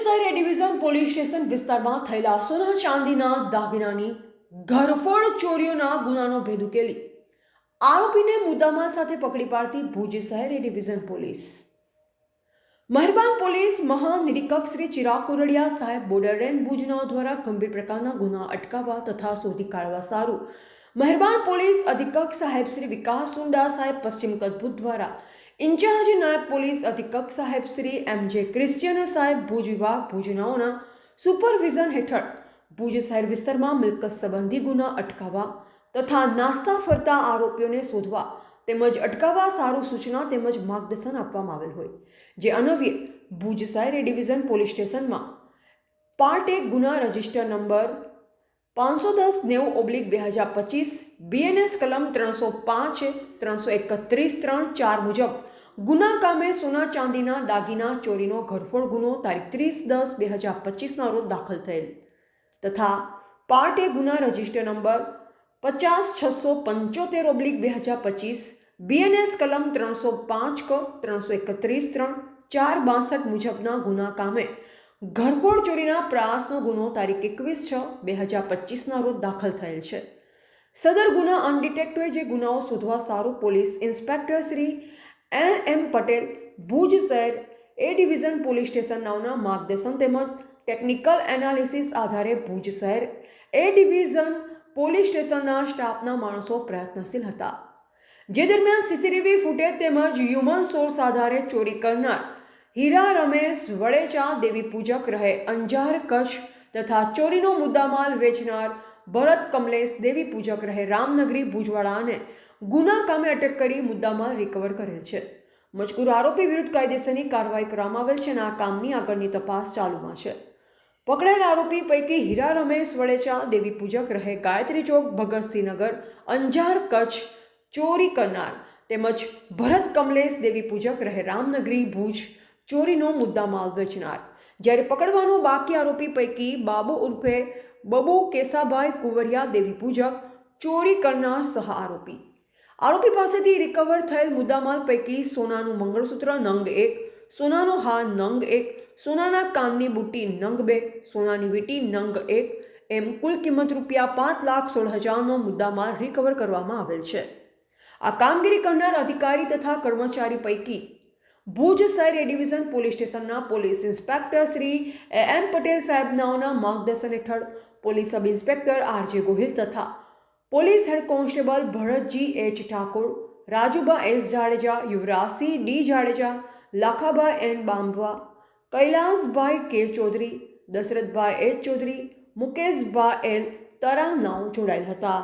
શહેર A division police station વિસ્તારમાં થયેલા સોના ચાંદીના દાગીનાની ઘરફોડ ચોરીઓના ગુનાનો ભેદ ઉકેલી આરોપીને મુદ્દામાલ સાથે પકડી પાડતી ભુજ શહેર એ ડિવિઝન પોલીસ મહેરબાન પોલીસ મહાનિરીક્ષક શ્રી ચિરાગ કોરડિયા સાહેબ બોર્ડર રેન્જ ભુજના દ્વારા ગંભીર પ્રકારના ગુના અટકાવવા તથા શોધી કાઢવા સારું મહેરબાન પોલીસ અધિક્ષક સાહેબ શ્રી વિકાસ સુંડા સાહેબ પશ્ચિમ કચ્છ ભુજ દ્વારા ઇન્ચાર્જ નાયબ પોલીસ અધિક્ષક સાહેબ શ્રી એમ.જે. ક્રિશ્ચિયન સાહેબ ભુજ વિભાગ ભુજનાઓના સુપરવિઝન હેઠળ ભુજ શહેર વિસ્તારમાં મિલકત સંબંધી ગુના અટકાવવા તથા નાસ્તા ફરતા આરોપીઓને શોધવા તેમજ અટકાવવા સારું સૂચના તેમજ માર્ગદર્શન આપવામાં આવેલ હોય જે અન્વયે ભુજ શહેર એ ડિવિઝન પોલીસ સ્ટેશનમાં પાર્ટ 1 ગુના રજિસ્ટર નંબર 510/90/2025 BNS કલમ 305 331-3 મુજબ ગુના કામે સોના ચાંદીના દાગીના ચોરીનો ઘરફોડ ગુનો તારીખ 30/10/2025 રોજ દાખલ થયેલ તથા પાર્ટ 1 ગુના રજિસ્ટર નંબર 50/675/2025 BNS કલમ 305-331-462 મુજબના ગુના કામે ઘરફોડ ચોરીના પ્રયાસનો ગુનો તારીખ 21/6/2025 રોજ દાખલ થયેલ છે. સદર ગુના અનડિટેક્ટ હોય જે ગુનાઓ શોધવા સારું police inspector Shri M Patel Bhuj શહેર એ ડિવિઝન પોલીસ સ્ટેશન નાઓના માર્ગદર્શન તેમજ ટેકનિકલ એનાલિસિસ આધારે ભુજ શહેર એ ડિવિઝન પોલીસ સ્ટેશનના સ્ટાફના માણસો પ્રયત્નશીલ હતા. જે દરમિયાન સીસીટીવી ફૂટેજ તેમજ હ્યુમન સોર્સ આધારે ચોરી કરનાર હીરા રમેશ વડેચા દેવી પૂજક રહે અંજાર કચ્છ તથા ચોરીનો મુદ્દામાલ વેચનાર ભરત કમલેશ દેવી પૂજક રહે રામનગરી ભુજવાડાને ગુના કામે અટક કરી મુદ્દામાલ રિકવર કરેલ છે. મજકૂર આરોપી વિરુદ્ધ કાયદેસરની કાર્યવાહી કરવામાં આવેલ છે અને આ કામની આગળની તપાસ ચાલુમાં છે. પકડાયેલ આરોપી પૈકી હીરા રમેશ વડેચા દેવી પૂજક રહે ગાયત્રી ચોક ભગતસિંહનગર અંજાર કચ્છ ચોરી કરનાર તેમજ ભરત કમલેશ દેવી પૂજક રહે રામનગરી ભુજ ચોરીનો મુદ્દામાલ વેચનાર જ્યારે પકડવાનો બાકી આરોપી પૈકી બાબુ ઉર્ફે બબુ કેસાભાઈ કુંવરિયા દેવી પૂજક ચોરી કરનાર સહ આરોપી પાસેથી રિકવર થયેલ મુદ્દામાલ પૈકી સોનાનું મંગળસૂત્ર નંગ 1 સોનાનો હાર નંગ 1 સોનાના કાનની બુટ્ટી નંગ 2 સોનાની વીંટી નંગ 1 એમ કુલ કિંમત ₹5,16,000નો મુદ્દામાલ રિકવર કરવામાં આવેલ છે. આ કામગીરી કરનાર અધિકારી તથા કર્મચારી પૈકી ભુજ શહેર એ ડિવિઝન પોલીસ સ્ટેશનના police inspector Shri M Patel સાહેબનાઓના માર્ગદર્શન હેઠળ police sub inspector R J. Gohil તથા police head constable Bharatji H Thakor Rajuba S Jadeja Yuvrajsinh D Jadeja Lakhabhai N Bamva Kailasbhai K Chaudhari Dashrathbhai H Chaudhari Mukeshbhai L તરાલનાઓ જોડાયેલ હતા.